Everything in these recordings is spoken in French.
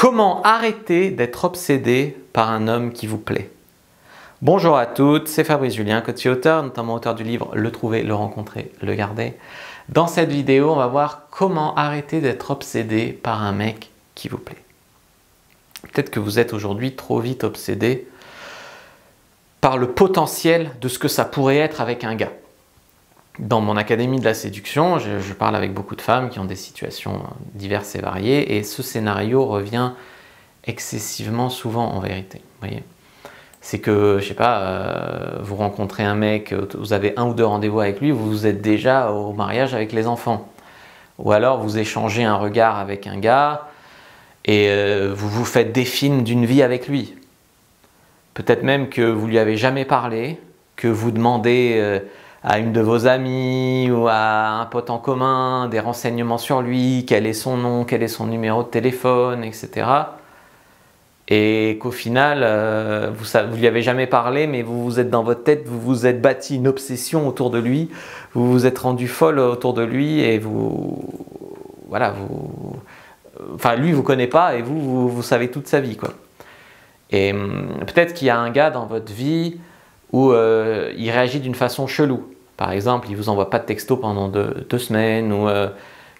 Comment arrêter d'être obsédé par un homme qui vous plaît? Bonjour à toutes, c'est Fabrice Julien, coach et auteur, notamment auteur du livre Le trouver, le rencontrer, le garder. Dans cette vidéo, on va voir comment arrêter d'être obsédé par un mec qui vous plaît. Peut-être que vous êtes aujourd'hui trop vite obsédé par le potentiel de ce que ça pourrait être avec un gars. Dans mon académie de la séduction, je parle avec beaucoup de femmes qui ont des situations diverses et variées, et ce scénario revient excessivement souvent en vérité. Vous voyez, c'est que, je sais pas, vous rencontrez un mec, vous avez un ou deux rendez-vous avec lui, vous êtes déjà au mariage avec les enfants. Ou alors vous échangez un regard avec un gars et vous vous faites des films d'une vie avec lui. Peut-être même que vous lui avez jamais parlé, que vous demandez à une de vos amies ou à un pote en commun des renseignements sur lui, quel est son nom, quel est son numéro de téléphone, etc. Et qu'au final, vous lui avez jamais parlé, mais vous êtes dans votre tête, vous vous êtes bâti une obsession autour de lui, vous vous êtes rendu folle autour de lui et enfin lui vous connaît pas et vous savez toute sa vie, quoi. Et peut-être qu'il y a un gars dans votre vie où il réagit d'une façon chelou. Par exemple, il ne vous envoie pas de texto pendant deux semaines, ou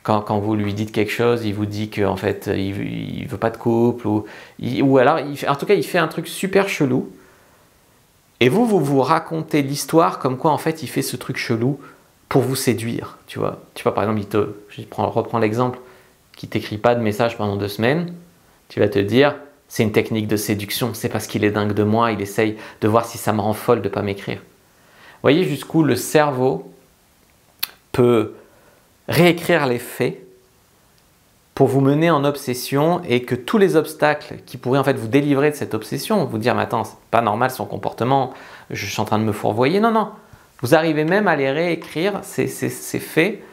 quand vous lui dites quelque chose, il vous dit qu'en fait, il ne veut pas de couple, ou alors, en tout cas, il fait un truc super chelou, et vous racontez l'histoire comme quoi, en fait, il fait ce truc chelou pour vous séduire, tu vois. Tu vois, par exemple, je reprends l'exemple, qui ne t'écrit pas de message pendant 2 semaines, tu vas te dire, c'est une technique de séduction, c'est parce qu'il est dingue de moi, il essaye de voir si ça me rend folle de ne pas m'écrire. Vous voyez jusqu'où le cerveau peut réécrire les faits pour vous mener en obsession, et que tous les obstacles qui pourraient en fait vous délivrer de cette obsession, vous dire mais attends, c'est pas normal son comportement, je suis en train de me fourvoyer, non, vous arrivez même à les réécrire, ces faits,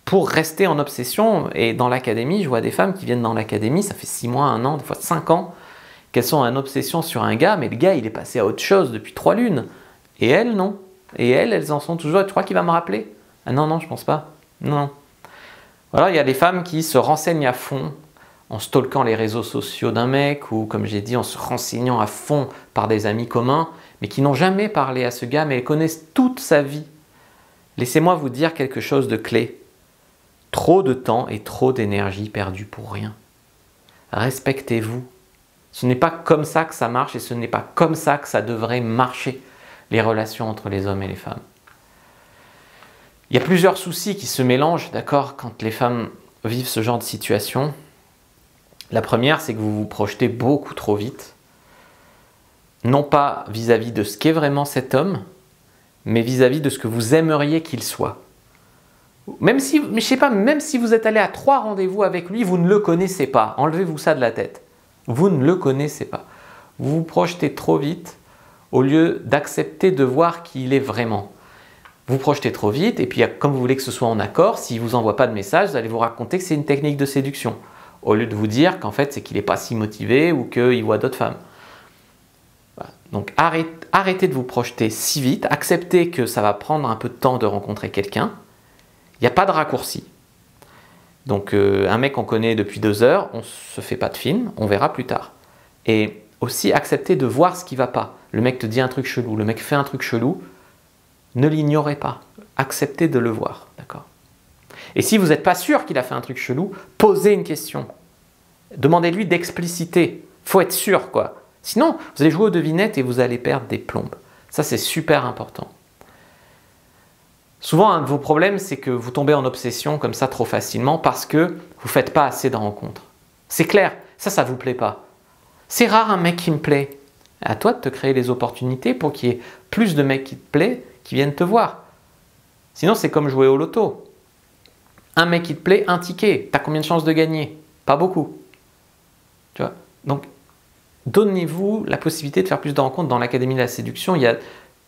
pour rester en obsession. Et dans l'académie, je vois des femmes qui viennent dans l'académie, ça fait 6 mois, 1 an, des fois 5 ans, qu'elles sont en obsession sur un gars, mais le gars il est passé à autre chose depuis 3 lunes, et elles non. Et elles en sont toujours, tu crois qu'il va me rappeler? Ah non, je pense pas. Non. Alors il y a des femmes qui se renseignent à fond en stalkant les réseaux sociaux d'un mec, ou comme j'ai dit, en se renseignant à fond par des amis communs, mais qui n'ont jamais parlé à ce gars, mais elles connaissent toute sa vie. Laissez-moi vous dire quelque chose de clé. Trop de temps et trop d'énergie perdue pour rien. Respectez-vous. Ce n'est pas comme ça que ça marche, et ce n'est pas comme ça que ça devrait marcher, les relations entre les hommes et les femmes. Il y a plusieurs soucis qui se mélangent, d'accord, quand les femmes vivent ce genre de situation. La première, c'est que vous vous projetez beaucoup trop vite, non pas vis-à-vis de ce qu'est vraiment cet homme, mais vis-à-vis de ce que vous aimeriez qu'il soit. Même si vous êtes allé à 3 rendez-vous avec lui, vous ne le connaissez pas. Enlevez-vous ça de la tête. Vous ne le connaissez pas. Vous vous projetez trop vite au lieu d'accepter de voir qui il est vraiment. Vous projetez trop vite, et puis comme vous voulez que ce soit en accord, s'il ne vous envoie pas de message, vous allez vous raconter que c'est une technique de séduction, au lieu de vous dire qu'en fait c'est qu'il n'est pas si motivé ou qu'il voit d'autres femmes. Voilà. Donc arrêtez de vous projeter si vite, acceptez que ça va prendre un peu de temps de rencontrer quelqu'un. Il n'y a pas de raccourci. Donc un mec qu'on connaît depuis 2 heures, on ne se fait pas de film, on verra plus tard. Et aussi accepter de voir ce qui ne va pas. Le mec te dit un truc chelou, le mec fait un truc chelou, ne l'ignorez pas. Acceptez de le voir, d'accord? Et si vous n'êtes pas sûr qu'il a fait un truc chelou, posez une question. Demandez-lui d'expliciter. Il faut être sûr, quoi. Sinon, vous allez jouer aux devinettes et vous allez perdre des plombes. Ça, c'est super important. Souvent, un de vos problèmes, c'est que vous tombez en obsession comme ça trop facilement parce que vous ne faites pas assez de rencontres. C'est clair, ça ne vous plaît pas. C'est rare un mec qui me plaît. À toi de te créer les opportunités pour qu'il y ait plus de mecs qui te plaisent, qui viennent te voir. Sinon, c'est comme jouer au loto. Un mec qui te plaît, un ticket. Tu as combien de chances de gagner? Pas beaucoup. Tu vois? Donc, donnez-vous la possibilité de faire plus de rencontres. Dans l'Académie de la séduction, il y a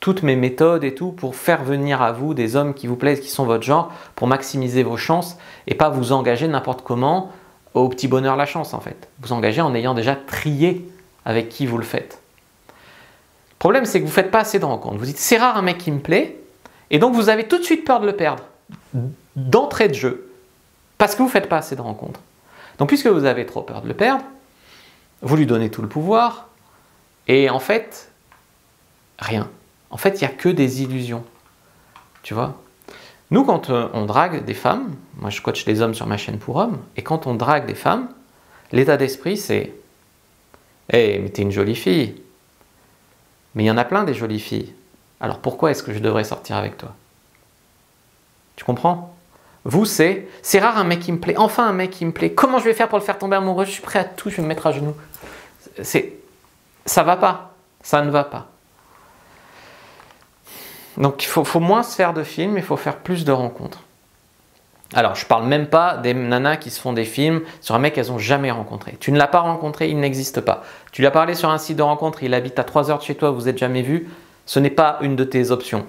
toutes mes méthodes et tout pour faire venir à vous des hommes qui vous plaisent, qui sont votre genre, pour maximiser vos chances et pas vous engager n'importe comment au petit bonheur la chance, en fait. Vous engagez en ayant déjà trié avec qui vous le faites. Le problème, c'est que vous ne faites pas assez de rencontres. Vous dites, c'est rare un mec qui me plaît, et donc vous avez tout de suite peur de le perdre, d'entrée de jeu, parce que vous ne faites pas assez de rencontres. Donc puisque vous avez trop peur de le perdre, Vous lui donnez tout le pouvoir, et en fait, rien. En fait, il n'y a que des illusions. Tu vois? Nous, quand on drague des femmes, moi je coach les hommes sur ma chaîne pour hommes, et quand on drague des femmes, l'état d'esprit c'est « Hey, mais t'es une jolie fille. Mais il y en a plein des jolies filles. Alors pourquoi est-ce que je devrais sortir avec toi ?» Tu comprends? Vous, c'est rare un mec qui me plaît, enfin un mec qui me plaît. Comment je vais faire pour le faire tomber amoureux? Je suis prêt à tout, je vais me mettre à genoux. Ça va pas, ça ne va pas. Donc il faut moins se faire de films, il faut faire plus de rencontres. Alors je parle même pas des nanas qui se font des films sur un mec qu'elles n'ont jamais rencontré. Tu ne l'as pas rencontré, il n'existe pas. Tu lui as parlé sur un site de rencontre, il habite à 3 heures de chez toi, vous n'êtes jamais vu, ce n'est pas une de tes options.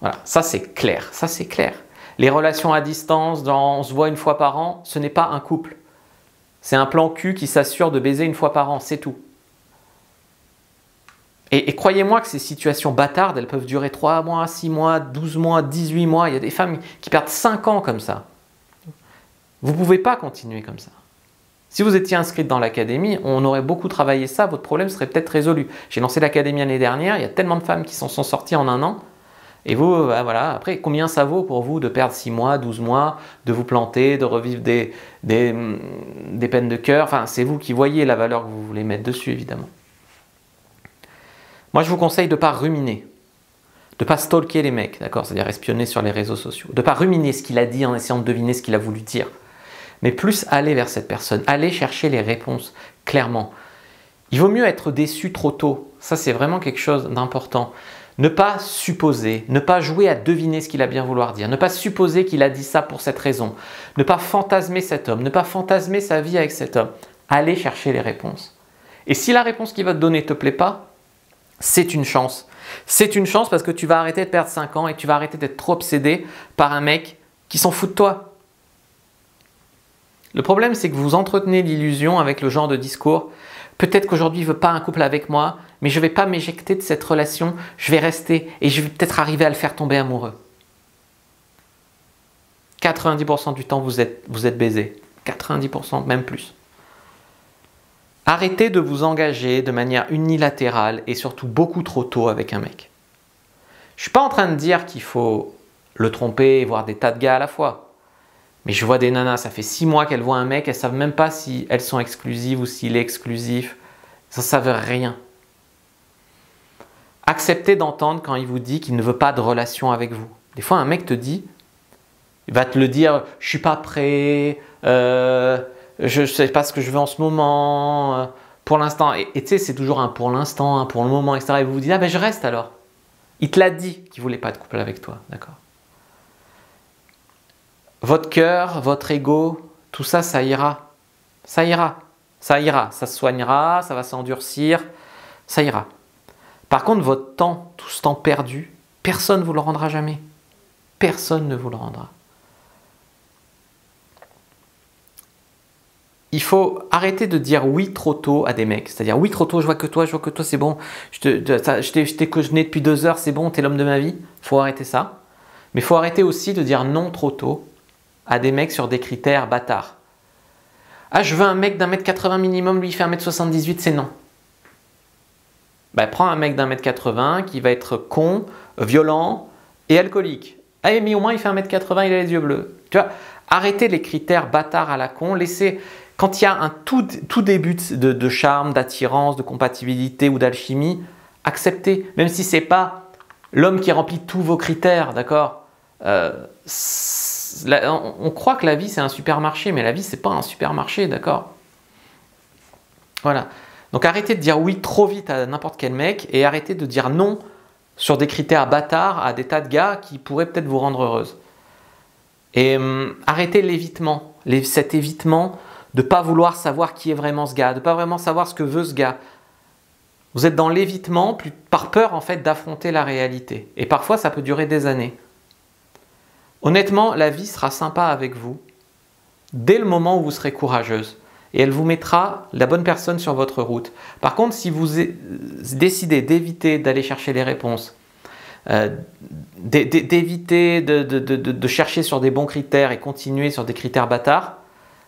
Voilà, ça c'est clair, ça c'est clair. Les relations à distance, on se voit une fois par an, ce n'est pas un couple. C'est un plan cul qui s'assure de baiser une fois par an, c'est tout. Et croyez-moi que ces situations bâtardes, elles peuvent durer 3 mois, 6 mois, 12 mois, 18 mois. Il y a des femmes qui perdent 5 ans comme ça. Vous ne pouvez pas continuer comme ça. Si vous étiez inscrite dans l'académie, on aurait beaucoup travaillé ça, votre problème serait peut-être résolu. J'ai lancé l'académie l'année dernière, il y a tellement de femmes qui s'en sont sorties en 1 an. Et vous, voilà, après, combien ça vaut pour vous de perdre 6 mois, 12 mois, de vous planter, de revivre des peines de cœur? Enfin, c'est vous qui voyez la valeur que vous voulez mettre dessus, évidemment. Moi, je vous conseille de ne pas ruminer, de ne pas stalker les mecs, d'accord, c'est-à-dire espionner sur les réseaux sociaux, de ne pas ruminer ce qu'il a dit en essayant de deviner ce qu'il a voulu dire, mais plus aller vers cette personne, aller chercher les réponses, clairement. Il vaut mieux être déçu trop tôt, ça c'est vraiment quelque chose d'important. Ne pas supposer, ne pas jouer à deviner ce qu'il a bien vouloir dire, ne pas supposer qu'il a dit ça pour cette raison, ne pas fantasmer cet homme, ne pas fantasmer sa vie avec cet homme. Allez chercher les réponses. Et si la réponse qu'il va te donner ne te plaît pas, c'est une chance. C'est une chance parce que tu vas arrêter de perdre 5 ans et tu vas arrêter d'être trop obsédé par un mec qui s'en fout de toi. Le problème, c'est que vous entretenez l'illusion avec le genre de discours. Peut-être qu'aujourd'hui, il ne veut pas un couple avec moi, mais je ne vais pas m'éjecter de cette relation, je vais rester et je vais peut-être arriver à le faire tomber amoureux. 90% du temps, vous êtes baisé. 90%, même plus. Arrêtez de vous engager de manière unilatérale et surtout beaucoup trop tôt avec un mec. Je ne suis pas en train de dire qu'il faut le tromper et voir des tas de gars à la fois. Mais je vois des nanas, ça fait 6 mois qu'elles voient un mec, elles ne savent même pas si elles sont exclusives ou s'il est exclusif. Ça ne savent rien. Acceptez d'entendre quand il vous dit qu'il ne veut pas de relation avec vous. Des fois, un mec te dit, il va te le dire, je ne suis pas prêt, je ne sais pas ce que je veux en ce moment, pour l'instant. Et tu sais, c'est toujours un pour l'instant, un pour le moment, etc. Et vous vous dites, ah ben je reste alors. Il te l'a dit qu'il ne voulait pas de couple avec toi, d'accord? Votre cœur, votre ego, tout ça, ça ira. Ça ira. Ça ira. Ça se soignera, ça va s'endurcir, ça ira. Par contre, votre temps, tout ce temps perdu, personne ne vous le rendra jamais. Personne ne vous le rendra. Il faut arrêter de dire oui trop tôt à des mecs. C'est-à-dire oui trop tôt, je vois que toi, c'est bon. Je t'ai cogné depuis 2 heures, c'est bon, t'es l'homme de ma vie. Il faut arrêter ça. Mais il faut arrêter aussi de dire non trop tôt à des mecs sur des critères bâtards. Ah, je veux un mec d'1m80 minimum, lui il fait 1m78, c'est non. Ben, prends un mec d'1m80 qui va être con, violent et alcoolique. Ah, mais au moins il fait 1m80, il a les yeux bleus. Tu vois, arrêtez les critères bâtards à la con, laissez... Quand il y a un tout début de charme, d'attirance, de compatibilité ou d'alchimie, acceptez, même si ce n'est pas l'homme qui remplit tous vos critères, d'accord? On croit que la vie c'est un supermarché, mais la vie c'est pas un supermarché, d'accord? Voilà. Donc arrêtez de dire oui trop vite à n'importe quel mec et arrêtez de dire non sur des critères bâtards à des tas de gars qui pourraient peut-être vous rendre heureuse. Et arrêtez l'évitement, cet évitement de ne pas vouloir savoir qui est vraiment ce gars, de ne pas vraiment savoir ce que veut ce gars. Vous êtes dans l'évitement par peur en fait d'affronter la réalité. Et parfois ça peut durer des années. Honnêtement, la vie sera sympa avec vous dès le moment où vous serez courageuse. Et elle vous mettra la bonne personne sur votre route. Par contre, si vous décidez d'éviter d'aller chercher les réponses, d'éviter de chercher sur des bons critères et continuer sur des critères bâtards,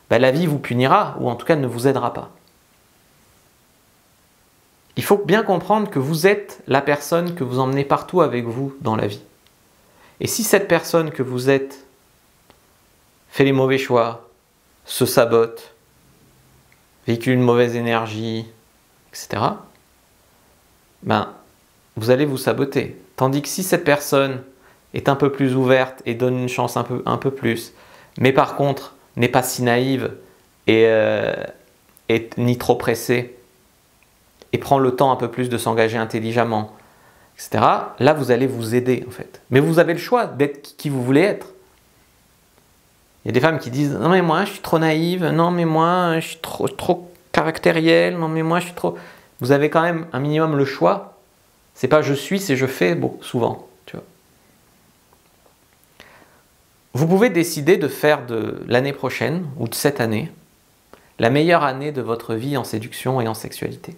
ben la vie vous punira ou en tout cas ne vous aidera pas. Il faut bien comprendre que vous êtes la personne que vous emmenez partout avec vous dans la vie. Et si cette personne que vous êtes fait les mauvais choix, se sabote, véhicule une mauvaise énergie, etc., ben, vous allez vous saboter. Tandis que si cette personne est un peu plus ouverte et donne une chance un peu plus, mais par contre n'est pas si naïve et ni trop pressée, et prend le temps un peu plus de s'engager intelligemment, etc., là vous allez vous aider en fait. Mais vous avez le choix d'être qui vous voulez être. Il y a des femmes qui disent « Non mais moi je suis trop naïve, non mais moi je suis trop caractérielle, non mais moi je suis trop… » Vous avez quand même un minimum le choix. C'est pas je suis, c'est je fais, bon, souvent. Tu vois. Vous pouvez décider de faire de l'année prochaine, ou de cette année, la meilleure année de votre vie en séduction et en sexualité.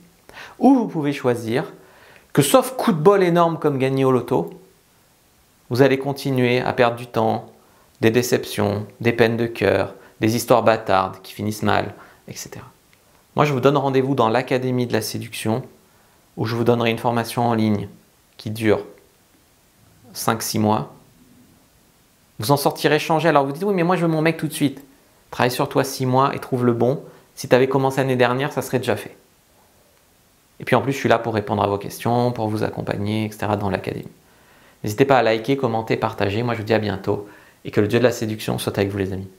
Ou vous pouvez choisir que, sauf coup de bol énorme comme gagner au loto, vous allez continuer à perdre du temps, des déceptions, des peines de cœur, des histoires bâtardes qui finissent mal, etc. Moi, je vous donne rendez-vous dans l'Académie de la séduction, où je vous donnerai une formation en ligne qui dure 5-6 mois. Vous en sortirez changé. Alors vous dites, oui, mais moi je veux mon mec tout de suite. Travaille sur toi 6 mois et trouve le bon. Si tu avais commencé l'année dernière, ça serait déjà fait. Et puis en plus, je suis là pour répondre à vos questions, pour vous accompagner, etc. dans l'Académie. N'hésitez pas à liker, commenter, partager. Moi, je vous dis à bientôt. Et que le Dieu de la séduction soit avec vous, les amis.